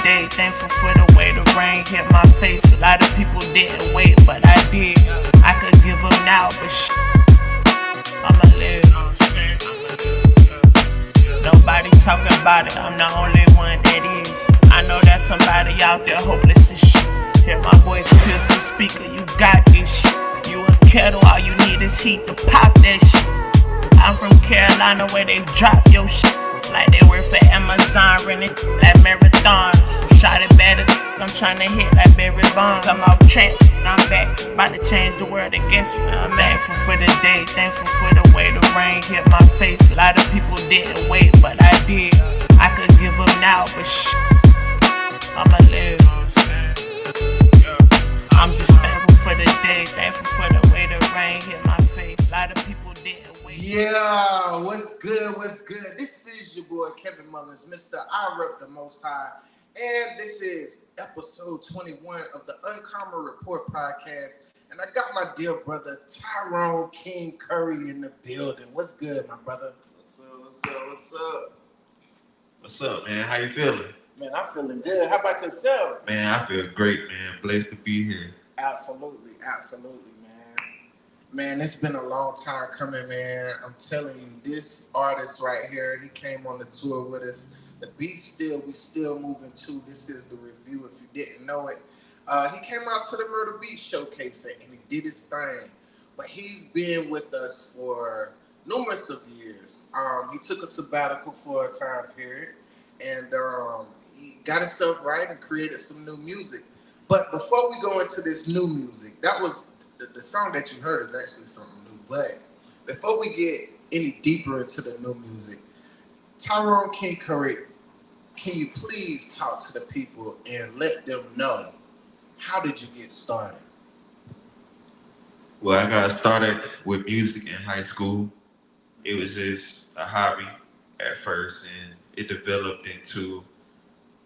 day, thankful for the way the rain hit my face. A lot of people didn't wait, but I did. I could give them now, but I'ma live. Nobody talking about it, I'm the only one that is. I know there's somebody out there hopeless as shit. Hear my voice pierce the speaker, you got this shit. You a kettle, all you need is heat to pop that shit. I'm from Carolina where they drop your shit like they work for Amazon, renting like marathons. Shot it better, I'm trying to hit like Barry Bonds. I'm off track, I'm back, about to change the world against me. I'm thankful for the day, thankful for the way the rain hit my face. A lot of people didn't wait, but I did. I could give them now, but I'ma live. I'm just thankful for the day, thankful for the way the rain hit my face. A lot of people didn't wait. Yeah, what's good, what's good? This is your boy Kevin Mullins, Mr. I Rep the Most High. And this is episode 21 of the Uncommon Rapport podcast. And I got my dear brother, Tyrone KingCurrie in the building. What's good, my brother? What's up? What's up, man? How you feeling? Man, I'm feeling good. How about yourself? Man, I feel great, man. Blessed to be here. Absolutely, man. Man, it's been a long time coming, man. I'm telling you, this artist right here, he came on the tour with us. The beat we still moving too. This is the review if you didn't know it. He came out to the Myrtle Beach showcase and he did his thing. But he's been with us for numerous of years. He took a sabbatical for a time period and he got himself right and created some new music. But before we go into this new music, that was the song that you heard is actually something new. But before we get any deeper into the new music, Tyrone KingCurrie, can you please talk to the people and let them know how did you get started? Well, I got started with music in high school. It was just a hobby at first, and it developed into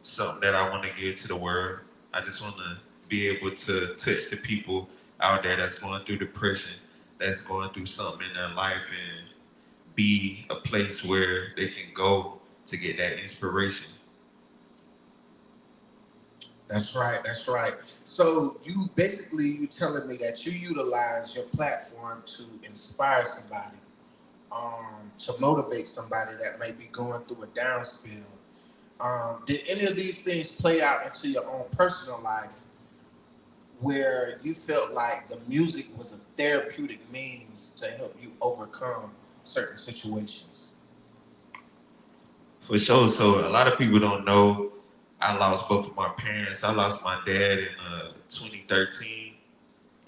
something that I want to give to the world. I just want to be able to touch the people out there that's going through depression, that's going through something in their life, and be a place where they can go to get that inspiration. That's right. So you telling me that you utilize your platform to inspire somebody, to motivate somebody that may be going through a down spill. Did any of these things play out into your own personal life where you felt like the music was a therapeutic means to help you overcome certain situations? For sure. So a lot of people don't know I lost both of my parents. I lost my dad in 2013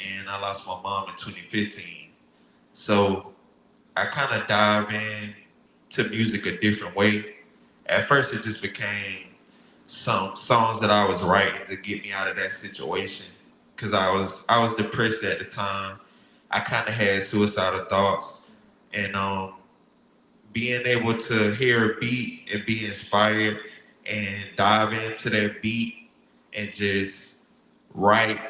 and I lost my mom in 2015. So I kind of dive in to music a different way. At first it just became some songs that I was writing to get me out of that situation. Cause I was depressed at the time. I kind of had suicidal thoughts and being able to hear a beat and be inspired and dive into that beat and just write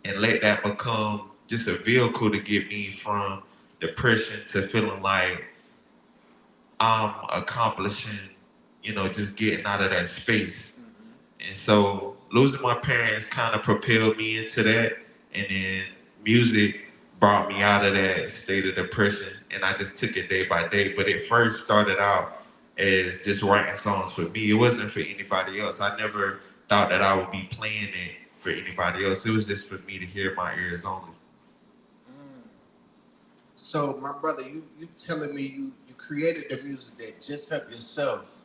and let that become just a vehicle to get me from depression to feeling like I'm accomplishing, just getting out of that space. And so losing my parents kind of propelled me into that. And then music brought me out of that state of depression. And I just took it day by day. But it first started out as just writing songs for me. It wasn't for anybody else. I never thought that I would be playing it for anybody else. It was just for me to hear my ears only. So my brother, you telling me you created the music that just helped yourself.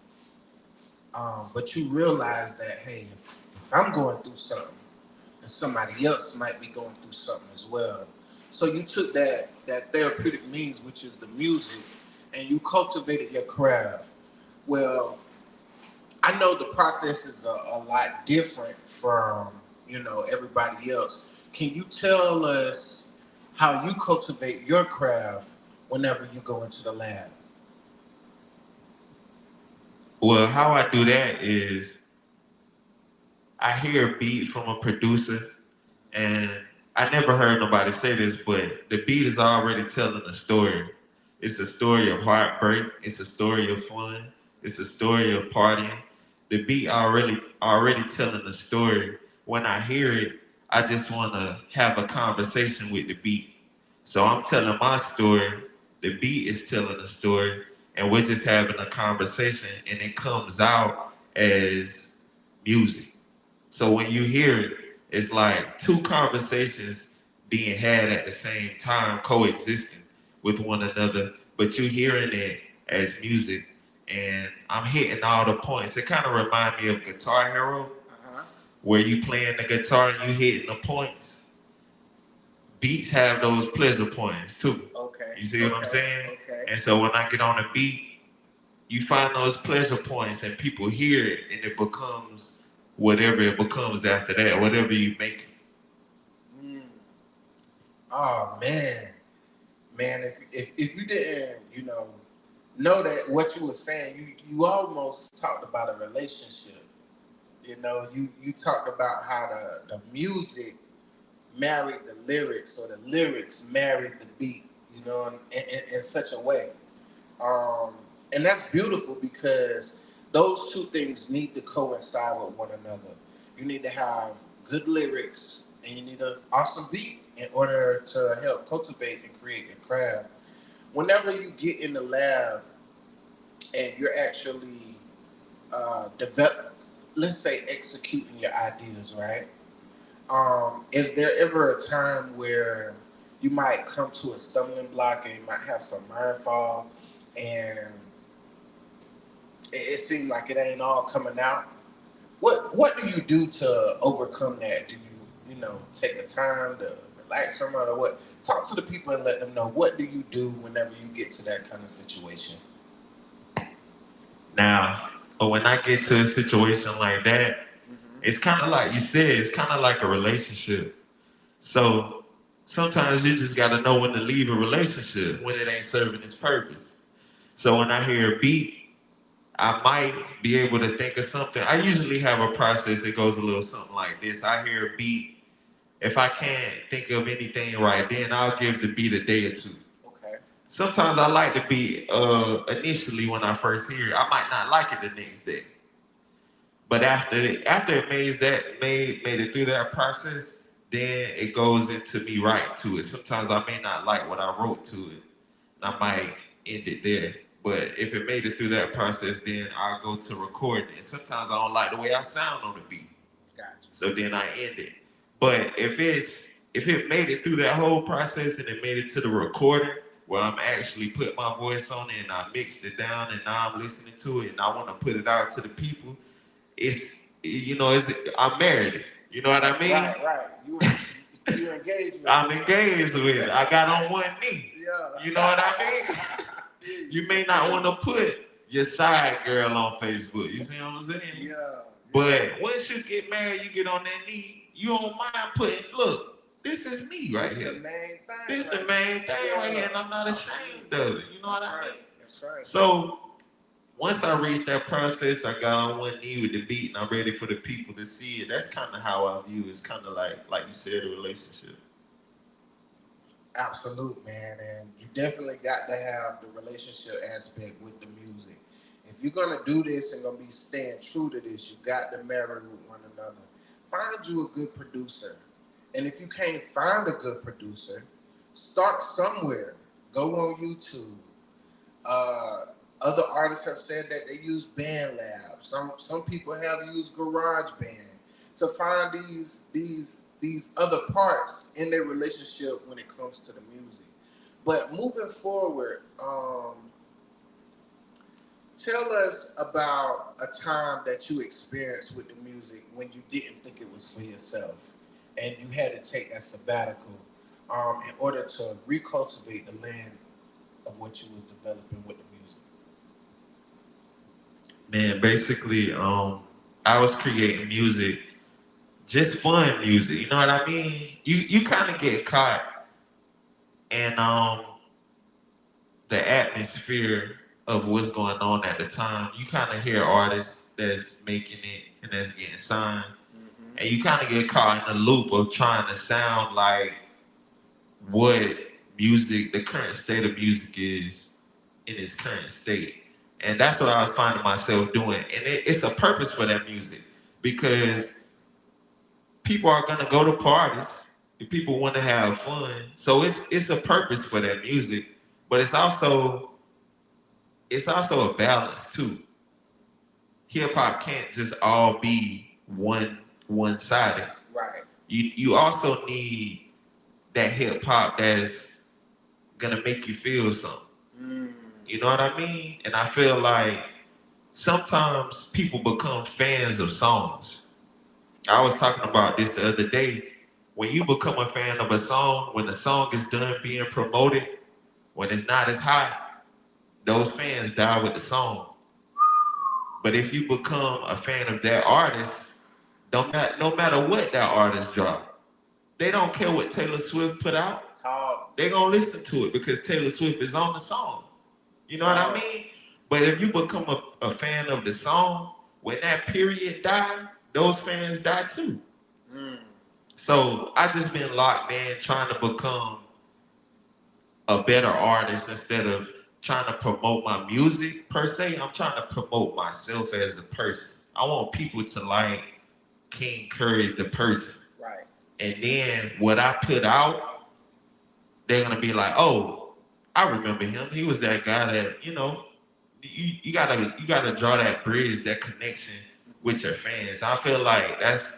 But you realize that, hey, if I'm going through something, and somebody else might be going through something as well. So you took that therapeutic means, which is the music, and you cultivated your craft. Well, I know the process is a lot different from, everybody else. Can you tell us how you cultivate your craft whenever you go into the lab? Well, how I do that is I hear a beat from a producer, and I never heard nobody say this, but the beat is already telling a story. It's a story of heartbreak. It's a story of fun. It's a story of partying. The beat already telling the story. When I hear it, I just want to have a conversation with the beat. So I'm telling my story. The beat is telling the story, and we're just having a conversation, and it comes out as music. So when you hear it, it's like two conversations being had at the same time, coexisting with one another, but you hearing it as music, and I'm hitting all the points. It kind of remind me of Guitar Hero, where you playing the guitar and you hitting the points. Beats have those pleasure points too. Okay. You see what I'm saying? Okay. And so when I get on the beat, you find those pleasure points and people hear it and it becomes whatever it becomes after that, whatever you make it. Oh man. Man, if you didn't, know that what you were saying, you almost talked about a relationship. You talked about how the music married the lyrics, or the lyrics married the beat, in such a way. And that's beautiful because those two things need to coincide with one another. You need to have good lyrics and you need an awesome beat in order to help cultivate and create your craft. Whenever you get in the lab and you're actually let's say executing your ideas, right? Is there ever a time where you might come to a stumbling block and you might have some mind fog and it seems like it ain't all coming out? What do you do to overcome that? Do you take a time to relax from it, or what? Talk to the people and let them know, what do you do whenever you get to that kind of situation? Now, but when I get to a situation like that, it's kind of like you said, it's kind of like a relationship. So sometimes you just got to know when to leave a relationship when it ain't serving its purpose. So when I hear a beat, I might be able to think of something. I usually have a process that goes a little something like this. I hear a beat. If I can't think of anything right then, I'll give the beat a day or two. Okay. Sometimes I like the beat initially when I first hear it. I might not like it the next day. But after it made it through that process, then it goes into me writing to it. Sometimes I may not like what I wrote to it. I might end it there. But if it made it through that process, then I'll go to recording it. Sometimes I don't like the way I sound on the beat. Gotcha. So then I end it. But if it made it through that whole process and it made it to the recording where I'm actually put my voice on it and I mixed it down and now I'm listening to it and I want to put it out to the people, I'm married. You know what I mean? Right. You engaged with it. I'm engaged with it. I got on one knee. Yeah. You know what I mean? You may not want to put your side girl on Facebook. You see what I'm saying? Yeah. But once you get married, you get on that knee, you don't mind putting, look, this is me right here. The main thing. This the main thing right here, and I'm not ashamed of it. You know what I mean? That's right. So once I reached that process, I got on one knee with the beat and I'm ready for the people to see it. That's kind of how I view it. It's kind of like you said, a relationship. Absolute, man. And you definitely got to have the relationship aspect with the music. If you're going to do this and going to be staying true to this, you got to marry with one another. Find you a good producer. And if you can't find a good producer, start somewhere. Go on YouTube. Other artists have said that they use BandLab. Some people have used GarageBand to find these other parts in their relationship when it comes to the music. But moving forward, tell us about a time that you experienced with the music when you didn't think it was for yourself and you had to take that sabbatical in order to recultivate the land of what you was developing with the music. Man, basically, I was creating music, just fun music. You know what I mean? You kind of get caught in the atmosphere of what's going on at the time. You kind of hear artists that's making it and that's getting signed, and you kind of get caught in the loop of trying to sound like what music, the current state of music is in its current state. And that's what I was finding myself doing. And it's a purpose for that music because people are gonna go to parties. And people want to have fun. So it's a purpose for that music, but it's also a balance too. Hip hop can't just all be one sided. Right. You also need that hip hop that's gonna make you feel something. Mm. You know what I mean? And I feel like sometimes people become fans of songs. I was talking about this the other day. When you become a fan of a song, when the song is done being promoted, when it's not as hot, those fans die with the song. But if you become a fan of that artist, no matter what that artist drop, they don't care what Taylor Swift put out. Talk. They gonna listen to it because Taylor Swift is on the song. You know what I mean? But if you become a fan of the song, when that period die, those fans die too. Mm. So I just been locked in trying to become a better artist instead of trying to promote my music per se. I'm trying to promote myself as a person. I want people to like KingCurrie the person. Right. And then what I put out, they're gonna be like, oh, I remember him. He was that guy that, you gotta draw that bridge, that connection with your fans. I feel like that's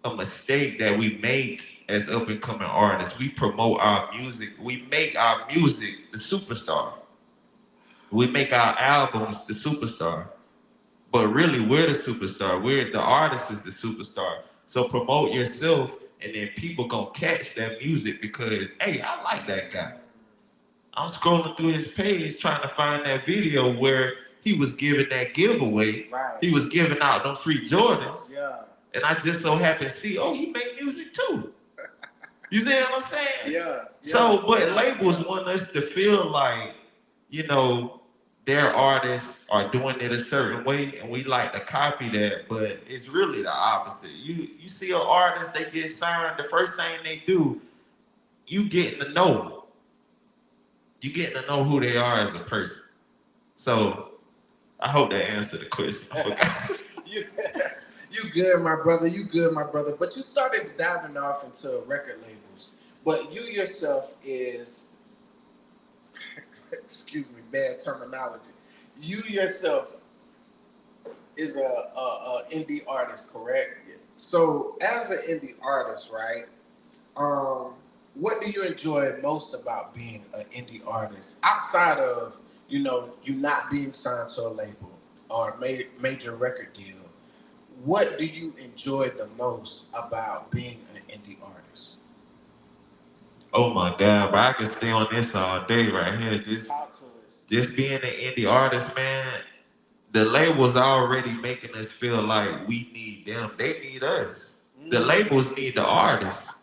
a mistake that we make as up and coming artists. We promote our music. We make our music the superstar. We make our albums the superstar. But really, we're the superstar. We're the artist is the superstar. So promote yourself, and then people gonna catch that music because, hey, I like that guy. I'm scrolling through his page trying to find that video where he was giving that giveaway. Right. He was giving out them free Jordans. Yeah. And I just so happen to see, oh, he make music too. You see what I'm saying? Yeah. So, but labels want us to feel like, their artists are doing it a certain way, and we like to copy that, but it's really the opposite. You see an artist, they get signed, the first thing they do, you getting to know. You getting to know who they are as a person. So, I hope that answered the question. I forgot. You good, my brother. You good, my brother. But you started diving off into record labels. But you yourself is, excuse me, bad terminology. You yourself is a indie artist, correct? Yeah. So as an indie artist, right? What do you enjoy most about being an indie artist outside of you not being signed to a label or a major record deal? What do you enjoy the most about being an indie artist? Oh my God, but I could stay on this all day right here. Just being an indie artist, man. The labels already making us feel like we need them. They need us. The labels need the artists.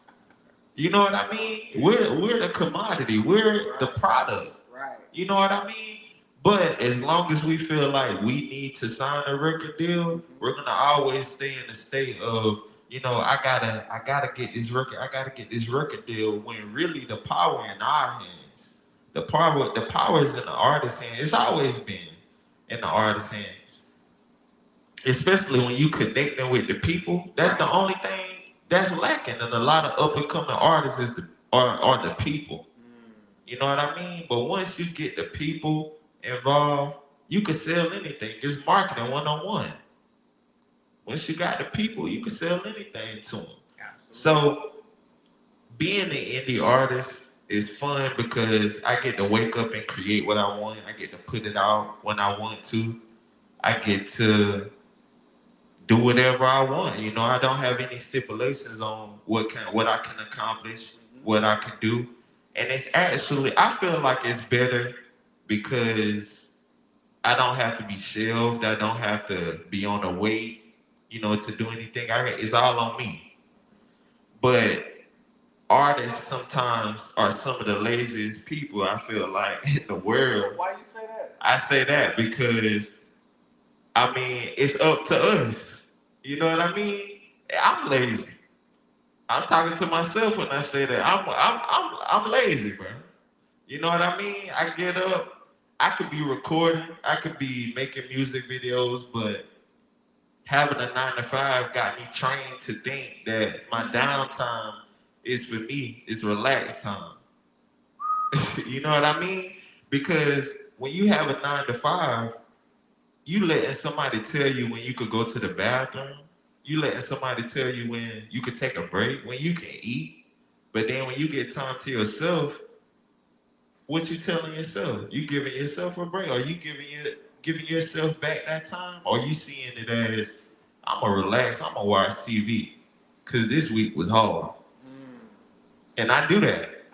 You know what I mean? We're the commodity. We're the product. Right. You know what I mean? But as long as we feel like we need to sign a record deal, we're gonna always stay in the state of, I gotta get this record, I gotta get this record deal when really the power in our hands. The power is in the artist's hands. It's always been in the artist's hands. Especially when you connecting with the people. That's the only thing that's lacking in a lot of up and coming artists are the people. You know what I mean? But once you get the people involved, you can sell anything. It's marketing 101. Once you got the people, you can sell anything to them. Absolutely. So being an indie artist is fun because I get to wake up and create what I want. I get to put it out when I want to. I get to do whatever I want. I don't have any stipulations on what I can accomplish, what I can do. And it's actually, I feel like it's better because I don't have to be shelved. I don't have to be on a wait, to do anything. It's all on me. But artists sometimes are some of the laziest people I feel like in the world. Why you say that? I say that because, it's up to us. You know what I mean? I'm lazy. I'm talking to myself when I say that. I'm lazy, bro. You know what I mean? I get up, I could be recording, I could be making music videos, but having a 9 to 5 got me trained to think that my downtime is for me, it's relaxed time. You know what I mean? Because when you have a 9 to 5, you letting somebody tell you when you could go to the bathroom. You letting somebody tell you when you could take a break, when you can eat. But then when you get time to yourself, what you telling yourself? You giving yourself a break? Are you giving yourself back that time? Or you seeing it as I'm gonna relax, I'm gonna watch TV, cause this week was hard, and I do that.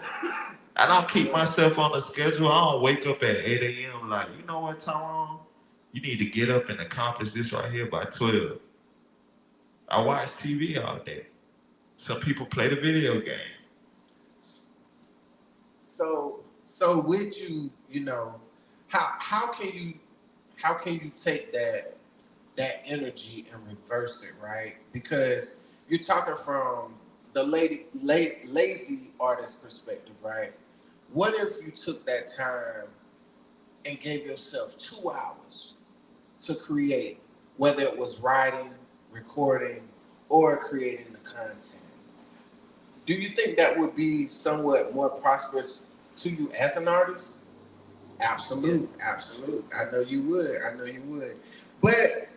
I don't keep myself on a schedule. I don't wake up at 8 a.m. like, you know what, Tyrone? You need to get up and accomplish this right here by 12. I watch TV all day. Some people play the video game. So would you, how can you take that energy and reverse it, right? Because you're talking from the lazy artist perspective, right? What if you took that time and gave yourself 2 hours to create, whether it was writing, recording, or creating the content? Do you think that would be somewhat more prosperous to you as an artist? Absolute. I know you would. But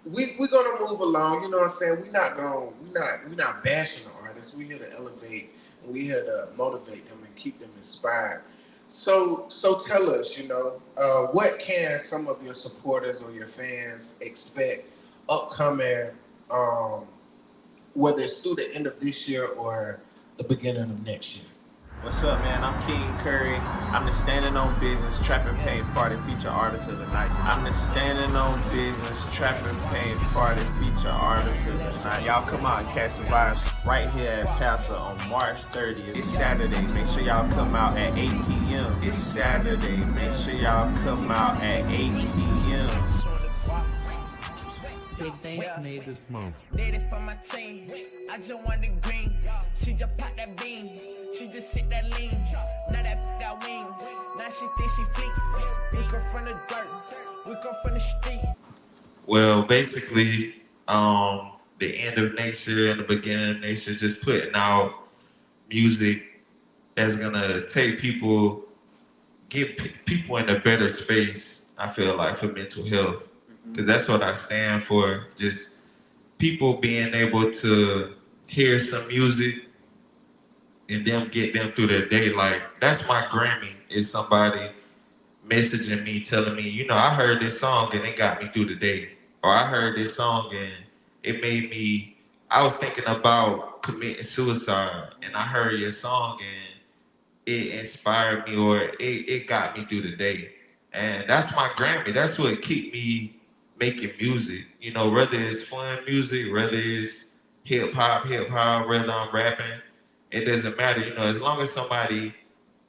we're gonna move along. You know what I'm saying? We're not bashing the artists. We're here to elevate and we're here to motivate them and keep them inspired. So tell us, what can some of your supporters or your fans expect upcoming, whether it's through the end of this year or the beginning of next year? What's up, man? I'm KingCurrie. I'm the Standing on Business Trapping Pain Party feature artist of the night. I'm the Standing on Business Trapping Pain Party feature artist of the night. Y'all come out and catch the vibes right here at Paso on March 30th. It's Saturday. Make sure y'all come out at 8 p.m. It's Saturday. Make sure y'all come out at 8 p.m. Big things made this month. Did it for my team. I just want the green. She just popped that bean. She just sit that lean. Now that got wings. Now she think she fleet. We come from the dirt. We come from the street. Well, basically, the end of next year and the beginning of next year, just putting out music that's gonna take people, get people in a better space. I feel like for mental health, because that's what I stand for. Just people being able to hear some music and them get them through their day. Like, that's my Grammy, is somebody messaging me, telling me, I heard this song and it got me through the day. Or I heard this song and it made me, I was thinking about committing suicide and I heard your song and it inspired me, or it got me through the day. And that's my Grammy. That's what keep me making music. Whether it's fun music, whether it's hip hop, whether I'm rapping, it doesn't matter. As long as somebody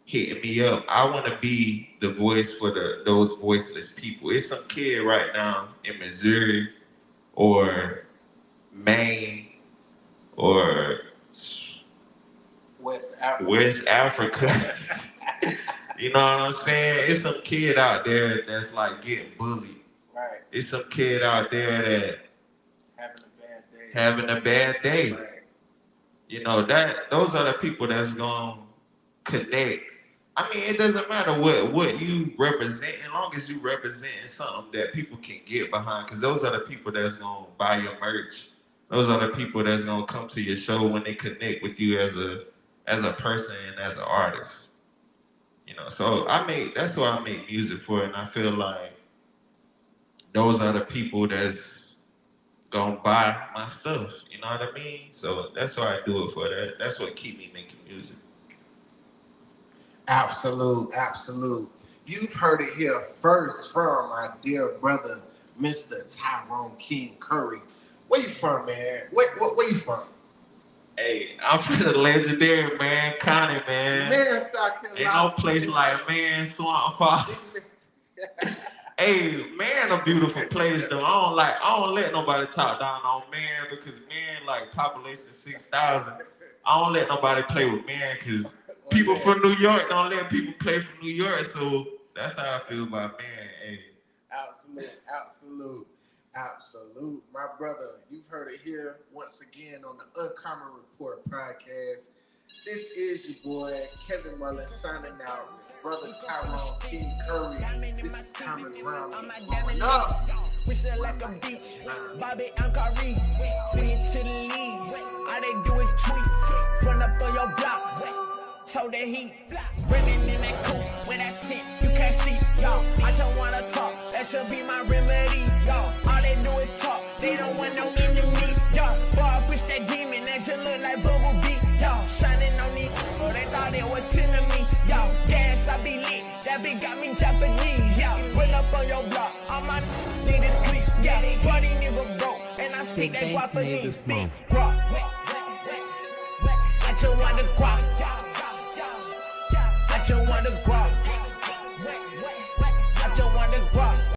hitting me up, I want to be the voice for those voiceless people. It's some kid right now in Missouri or Maine or West Africa. You know what I'm saying? It's some kid out there that's like getting bullied. Right. It's some kid out there that having a bad day. Right. Those are the people that's gonna connect. I mean, it doesn't matter what you represent, as long as you representing something that people can get behind, because those are the people that's gonna buy your merch. Those are the people that's gonna come to your show when they connect with you as a person and as an artist. So that's what I make music for, and I feel like those are the people that's gonna buy my stuff. You know what I mean? So that's why I do it for. That's what keep me making music. Absolute. You've heard it here first from my dear brother, Mr. Tyrone KingCurrie. Where you from, man? Where you from? Hey, I'm from the legendary Connie, man. Man, South Carolina. Ain't no place like Swamp Falls. Hey, a beautiful place though. I don't let nobody talk down on because like population 6,000. I don't let nobody play with because people from New York don't let people play from New York. So that's how I feel about man. Hey, Absolute. My brother, you've heard it here once again on the Uncommon Report podcast. This is your boy, Kevin Mullen, signing out with brother Tyrone, KingCurrie. This is Common Ground. Blowing up. We sit like a beach. Bobby and Currie. See it to the lead. All they do is tweet. Run up on your block. Told that heat. Running in that coupe with that tent. You can't see. Yo, I just wanna talk. That should be my remedy. Yo, all they do is talk. They don't want no enemy. Yo, boy, I push that demon. That just look like Bumblebee. Yo, shining on these. Oh, they thought it was to me. Yo, gas, I be lit. That bitch got me Japanese. Yo, run up on your block. All my need is cleats. Yeah, party nigga broke. And I speak that Japanese. Big rock. I just want to guap. I just want to guap.